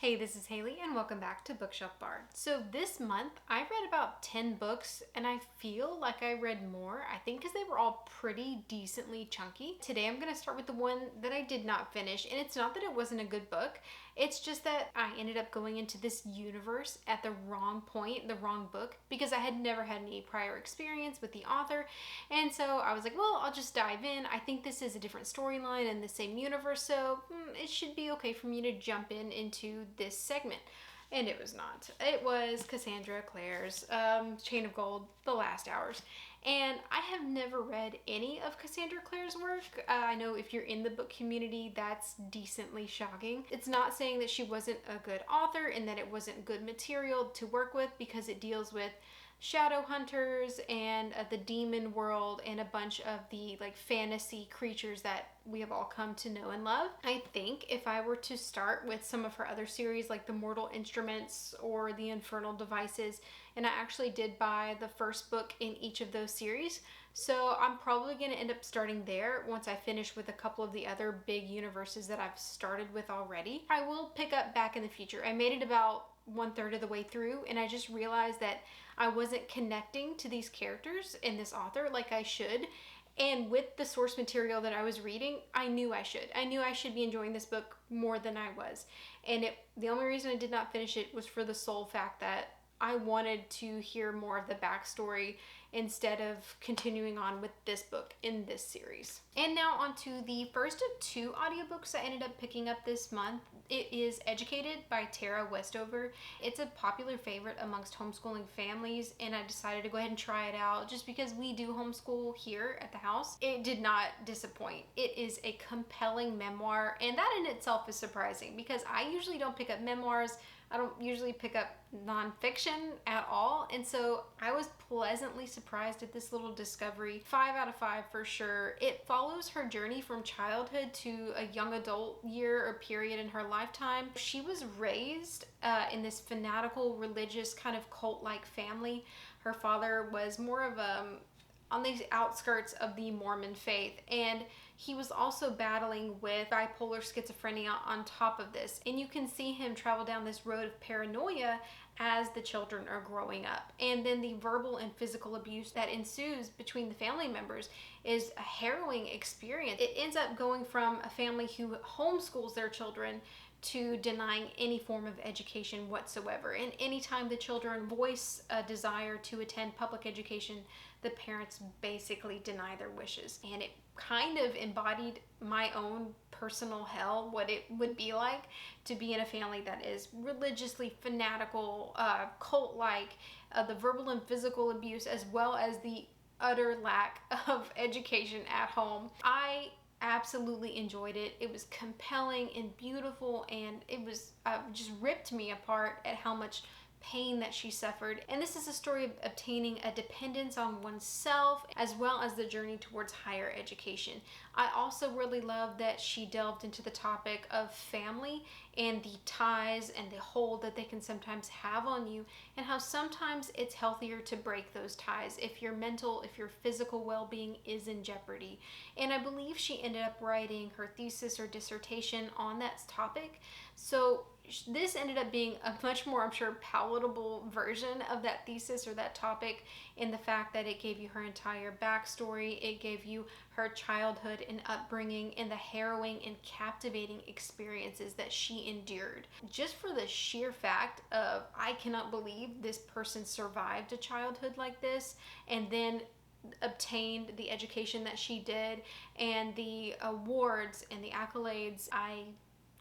Hey, this is Haley and welcome back to Bookshelf Bard. So this month I read about 10 books and I feel like I read more, I think because they were all pretty decently chunky. Today I'm going to start with the one that I did not finish, and it's not that it wasn't a good book, it's just that I ended up going into this universe at the wrong point, the wrong book, because I had never had any prior experience with the author, and so I was like, well, I'll just dive in. I think this is a different storyline in the same universe, so it should be okay for me to jump into this segment. And it was not. It was Cassandra Clare's Chain of Gold, The Last Hours. And I have never read any of Cassandra Clare's work. I know if you're in the book community, that's decently shocking. It's not saying that she wasn't a good author and that it wasn't good material to work with, because it deals with shadow hunters and the demon world and a bunch of the fantasy creatures that we have all come to know and love. I think if I were to start with some of her other series like The Mortal Instruments or The Infernal Devices, and I actually did buy the first book in each of those series, so I'm probably going to end up starting there once I finish with a couple of the other big universes that I've started with already. I will pick up back in the future. I made it about 1/3 of the way through and I just realized that I wasn't connecting to these characters and this author like I should. And with the source material that I was reading, I knew I should. I knew I should be enjoying this book more than I was. And the only reason I did not finish it was for the sole fact that I wanted to hear more of the backstory instead of continuing on with this book in this series. And now on to the first of two audiobooks I ended up picking up this month. It is Educated by Tara Westover. It's a popular favorite amongst homeschooling families, and I decided to go ahead and try it out just because we do homeschool here at the house. It did not disappoint. It is a compelling memoir, and that in itself is surprising because I usually don't pick up memoirs. I don't usually pick up nonfiction at all, and so I was pleasantly surprised at this little discovery. 5 out of 5 for sure. It follows her journey from childhood to a young adult year or period in her lifetime. She was raised in this fanatical religious kind of cult-like family. Her father was more of on the outskirts of the Mormon faith, and he was also battling with bipolar schizophrenia on top of this. And you can see him travel down this road of paranoia as the children are growing up. And then the verbal and physical abuse that ensues between the family members is a harrowing experience. It ends up going from a family who homeschools their children to denying any form of education whatsoever. And anytime the children voice a desire to attend public education, the parents basically deny their wishes. And it kind of embodied my own personal hell, what it would be like to be in a family that is religiously fanatical, cult-like, the verbal and physical abuse, as well as the utter lack of education at home. I absolutely enjoyed it. It was compelling and beautiful, and it was just ripped me apart at how much pain that she suffered. And this is a story of obtaining a dependence on oneself as well as the journey towards higher education. I also really love that she delved into the topic of family and the ties and the hold that they can sometimes have on you, and how sometimes it's healthier to break those ties if your mental, if your physical well-being is in jeopardy. And I believe she ended up writing her thesis or dissertation on that topic. So this ended up being a much more, I'm sure, palatable version of that thesis or that topic, in the fact that it gave you her entire backstory, it gave you her childhood and upbringing, and the harrowing and captivating experiences that she endured. Just for the sheer fact of, I cannot believe this person survived a childhood like this and then obtained the education that she did and the awards and the accolades. I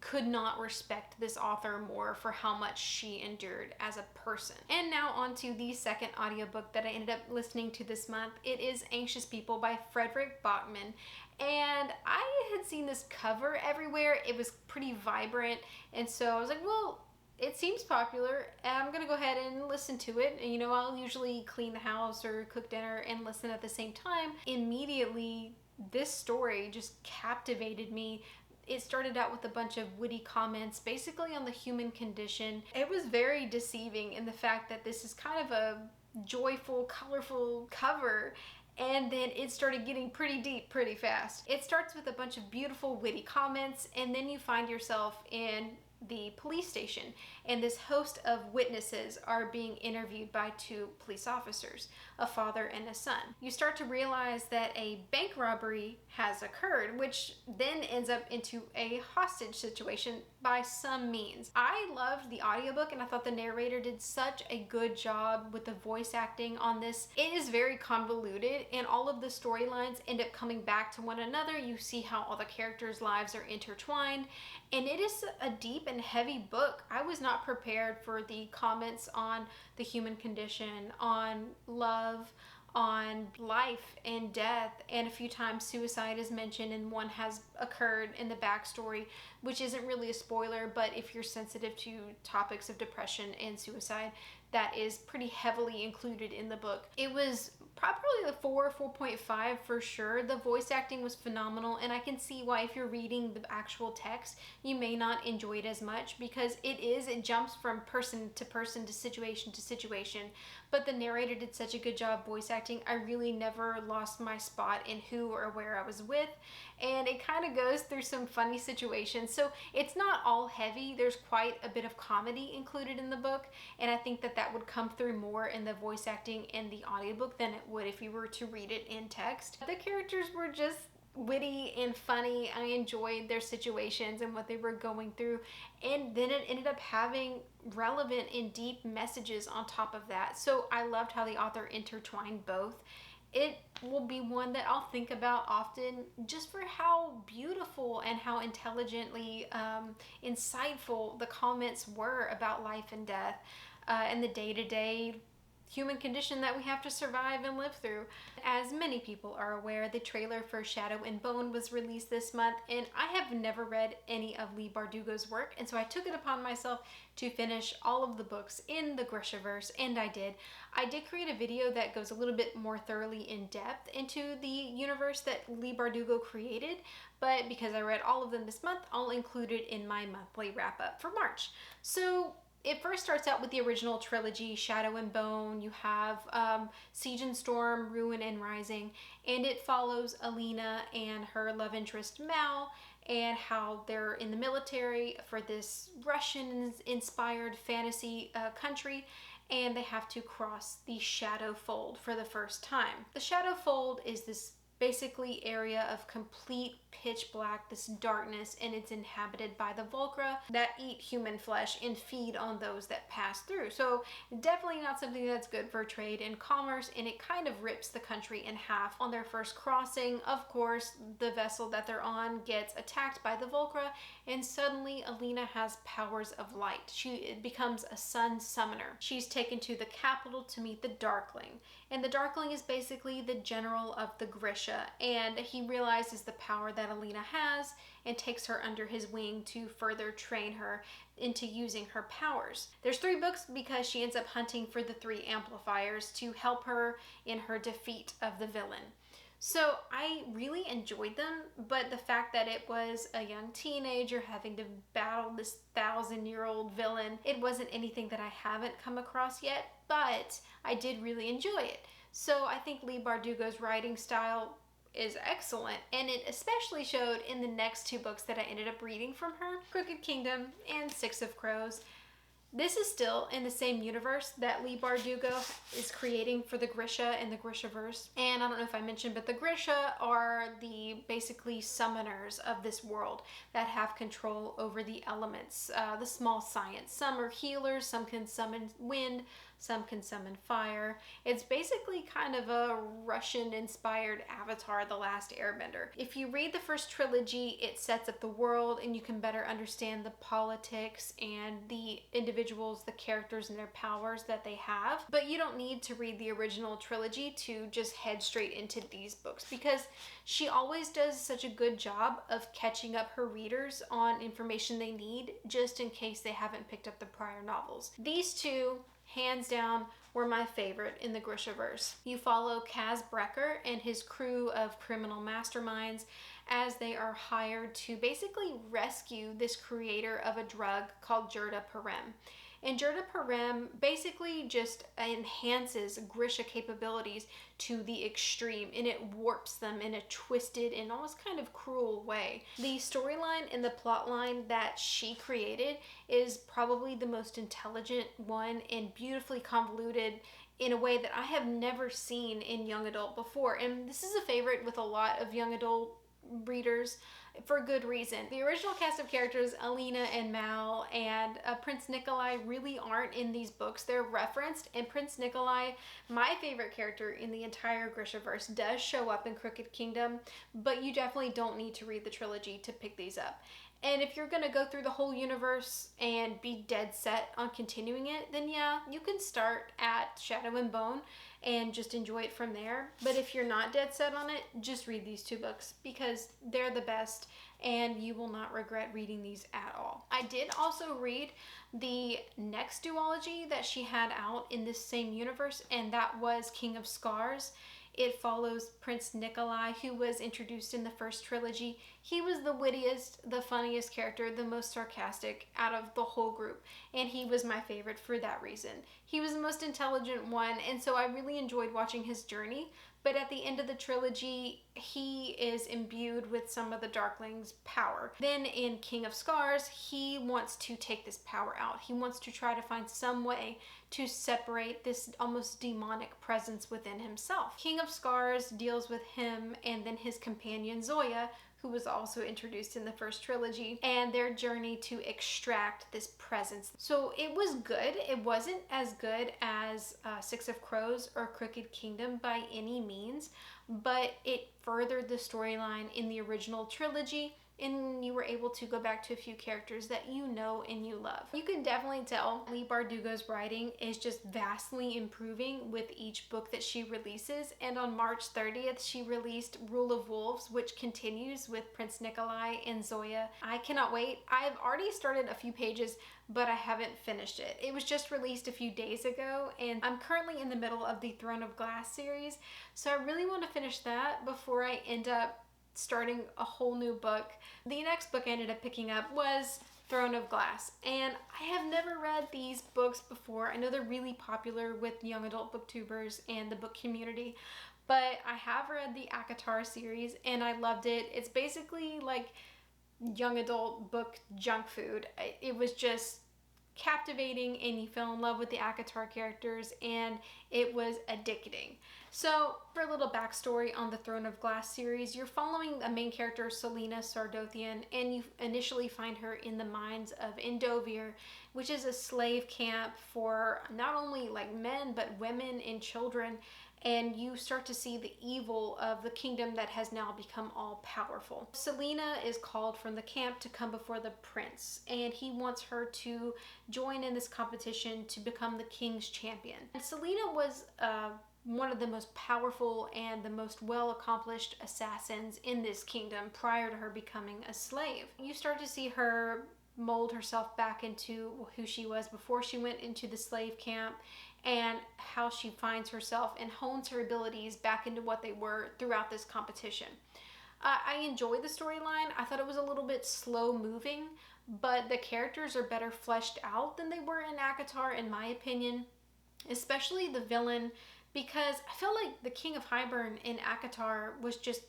could not respect this author more for how much she endured as a person. And now on to the second audiobook that I ended up listening to this month. It is Anxious People by Frederick Bachman. And I had seen this cover everywhere. It was pretty vibrant. And so I was like, well, it seems popular. I'm gonna go ahead and listen to it. And I'll usually clean the house or cook dinner and listen at the same time. Immediately, this story just captivated me. It started out with a bunch of witty comments basically on the human condition. It was very deceiving in the fact that this is kind of a joyful, colorful cover, and then it started getting pretty deep pretty fast. It starts with a bunch of beautiful witty comments, and then you find yourself in the police station, and this host of witnesses are being interviewed by two police officers, a father and a son. You start to realize that a bank robbery has occurred, which then ends up into a hostage situation by some means. I loved the audiobook, and I thought the narrator did such a good job with the voice acting on this. It is very convoluted, and all of the storylines end up coming back to one another. You see how all the characters' lives are intertwined, and it is a deep and heavy book. I was not prepared for the comments on the human condition, on love, on life and death, and a few times suicide is mentioned, and one has occurred in the backstory, which isn't really a spoiler, but if you're sensitive to topics of depression and suicide, that is pretty heavily included in the book. It was probably a 4.5 for sure. The voice acting was phenomenal, and I can see why if you're reading the actual text, you may not enjoy it as much, because it jumps from person to situation, but the narrator did such a good job voice acting. I really never lost my spot in who or where I was with, and it kind of goes through some funny situations. So it's not all heavy. There's quite a bit of comedy included in the book, and I think that would come through more in the voice acting in the audiobook than it would if you were to read it in text. The characters were just witty and funny. I enjoyed their situations and what they were going through, and then it ended up having relevant and deep messages on top of that. So I loved how the author intertwined both. It will be one that I'll think about often, just for how beautiful and how intelligently insightful the comments were about life and death, and the day-to-day human condition that we have to survive and live through. As many people are aware, the trailer for Shadow and Bone was released this month, and I have never read any of Leigh Bardugo's work, and so I took it upon myself to finish all of the books in the Grishaverse, and I did. I did create a video that goes a little bit more thoroughly in depth into the universe that Leigh Bardugo created, but because I read all of them this month, I'll include it in my monthly wrap-up for March. So it first starts out with the original trilogy, Shadow and Bone. You have Siege and Storm, Ruin and Rising, and it follows Alina and her love interest Mal, and how they're in the military for this Russian-inspired fantasy country, and they have to cross the Shadow Fold for the first time. The Shadow Fold is this basically area of complete pitch black, this darkness, and it's inhabited by the Volcra that eat human flesh and feed on those that pass through. So definitely not something that's good for trade and commerce, and it kind of rips the country in half. On their first crossing, of course, the vessel that they're on gets attacked by the Volcra, and suddenly Alina has powers of light. She becomes a sun summoner. She's taken to the capital to meet the Darkling, and the Darkling is basically the general of the Grisha, and he realizes the power that Alina has and takes her under his wing to further train her into using her powers. There's 3 books because she ends up hunting for the 3 amplifiers to help her in her defeat of the villain. So I really enjoyed them, but the fact that it was a young teenager having to battle this 1,000-year-old villain, it wasn't anything that I haven't come across yet, but I did really enjoy it. So I think Leigh Bardugo's writing style is excellent, and it especially showed in the next 2 books that I ended up reading from her, Crooked Kingdom and Six of Crows. This is still in the same universe that Leigh Bardugo is creating for the Grisha and the Grishaverse. And I don't know if I mentioned, but the Grisha are the basically summoners of this world that have control over the elements, the small science. Some are healers, some can summon wind, some can summon fire. It's basically kind of a Russian-inspired Avatar, The Last Airbender. If you read the first trilogy, it sets up the world and you can better understand the politics and the individuals, the characters and their powers that they have. But you don't need to read the original trilogy to just head straight into these books, because she always does such a good job of catching up her readers on information they need, just in case they haven't picked up the prior novels. These 2, hands down, were my favorite in the Grishaverse. You follow Kaz Brecker and his crew of criminal masterminds as they are hired to basically rescue this creator of a drug called Jurda Parem. And Gerda Parem basically just enhances Grisha capabilities to the extreme, and it warps them in a twisted and almost kind of cruel way. The storyline and the plot line that she created is probably the most intelligent one and beautifully convoluted in a way that I have never seen in young adult before. And this is a favorite with a lot of young adult readers for good reason. The original cast of characters, Alina and Mal and Prince Nikolai, really aren't in these books. They're referenced, and Prince Nikolai, my favorite character in the entire Grishaverse, does show up in Crooked Kingdom, but you definitely don't need to read the trilogy to pick these up. And if you're going to go through the whole universe and be dead set on continuing it, then yeah, you can start at Shadow and Bone and just enjoy it from there. But if you're not dead set on it, just read these two books because they're the best and you will not regret reading these at all. I did also read the next duology that she had out in this same universe, and that was King of Scars. It follows Prince Nikolai, who was introduced in the first trilogy. He was the wittiest, the funniest character, the most sarcastic out of the whole group, and he was my favorite for that reason. He was the most intelligent one, and so I really enjoyed watching his journey. But at the end of the trilogy, he is imbued with some of the Darkling's power. Then in King of Scars, he wants to take this power out. He wants to try to find some way to separate this almost demonic presence within himself. King of Scars deals with him and then his companion Zoya, who was also introduced in the first trilogy, and their journey to extract this presence. So it was good. It wasn't as good as Six of Crows or Crooked Kingdom by any means, but it furthered the storyline in the original trilogy, and you were able to go back to a few characters that you know and you love. You can definitely tell Leigh Bardugo's writing is just vastly improving with each book that she releases, and on March 30th she released Rule of Wolves, which continues with Prince Nikolai and Zoya. I cannot wait. I've already started a few pages, but I haven't finished it. It was just released a few days ago, and I'm currently in the middle of the Throne of Glass series, so I really want to finish that before I end up starting a whole new book. The next book I ended up picking up was Throne of Glass, and I have never read these books before. I know they're really popular with young adult booktubers and the book community, but I have read the ACOTAR series and I loved it. It's basically like young adult book junk food. It was just captivating and you fell in love with the ACOTAR characters and it was addicting. So for a little backstory on the Throne of Glass series, you're following a main character, Selena Sardothian, and you initially find her in the mines of Indovir, which is a slave camp for not only like men but women and children, and you start to see the evil of the kingdom that has now become all powerful. Selena is called from the camp to come before the prince, and he wants her to join in this competition to become the king's champion. And Selena was one of the most powerful and the most well-accomplished assassins in this kingdom prior to her becoming a slave. You start to see her mold herself back into who she was before she went into the slave camp, and how she finds herself and hones her abilities back into what they were throughout this competition. I enjoyed the storyline. I thought it was a little bit slow moving, but the characters are better fleshed out than they were in ACOTAR, in my opinion, especially the villain, because I feel like the King of Hybern in ACOTAR was just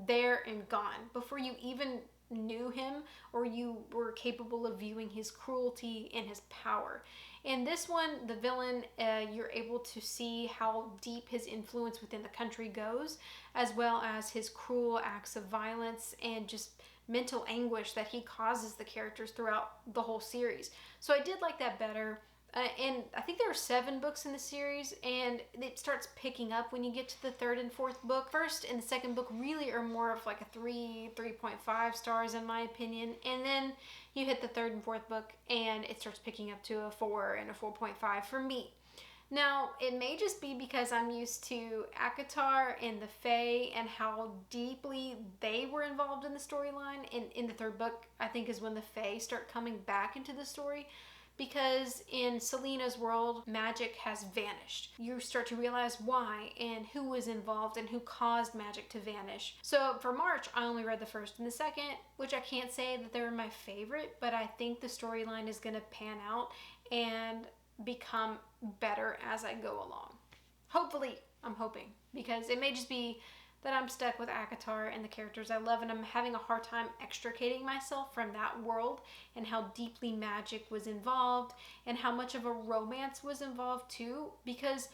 there and gone before you even knew him or you were capable of viewing his cruelty and his power. In this one, the villain, you're able to see how deep his influence within the country goes, as well as his cruel acts of violence and just mental anguish that he causes the characters throughout the whole series. So I did like that better. And I think there are 7 books in the series, and it starts picking up when you get to the 3rd and 4th book. First and the second book really are more of like a 3.5 stars in my opinion, and then you hit the 3rd and 4th book and it starts picking up to a 4 and a 4.5 for me. Now, it may just be because I'm used to ACOTAR and the Fae and how deeply they were involved in the storyline. In the 3rd book, I think, is when the Fae start coming back into the story. because in Selena's world, magic has vanished. You start to realize why and who was involved and who caused magic to vanish. So for March, I only read the first and the second, which I can't say that they were my favorite, but I think the storyline is going to pan out and become better as I go along. Hopefully, I'm hoping, because it may just be that I'm stuck with ACOTAR and the characters I love, and I'm having a hard time extricating myself from that world and how deeply magic was involved and how much of a romance was involved too. Because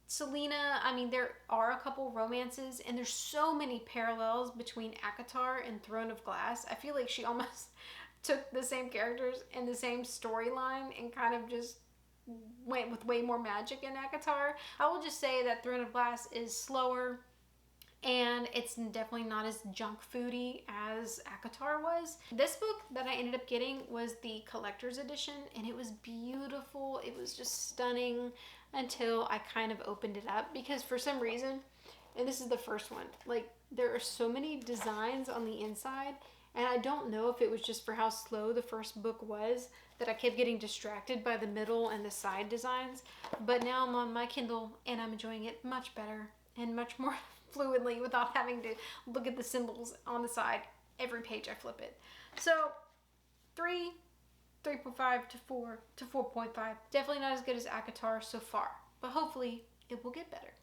Selena, I mean, there are a couple romances and there's so many parallels between ACOTAR and Throne of Glass. I feel like she almost took the same characters and the same storyline and kind of just went with way more magic in ACOTAR. I will just say that Throne of Glass is slower, and it's definitely not as junk foody as ACOTAR was. This book that I ended up getting was the collector's edition, and it was beautiful. It was just stunning until I kind of opened it up, because for some reason, and this is the first one, like there are so many designs on the inside, and I don't know if it was just for how slow the first book was that I kept getting distracted by the middle and the side designs. But now I'm on my Kindle and I'm enjoying it much better and much more fluidly without having to look at the symbols on the side every page I flip it. So 3.5 to 4 to 4.5. Definitely not as good as ACOTAR so far, but hopefully it will get better.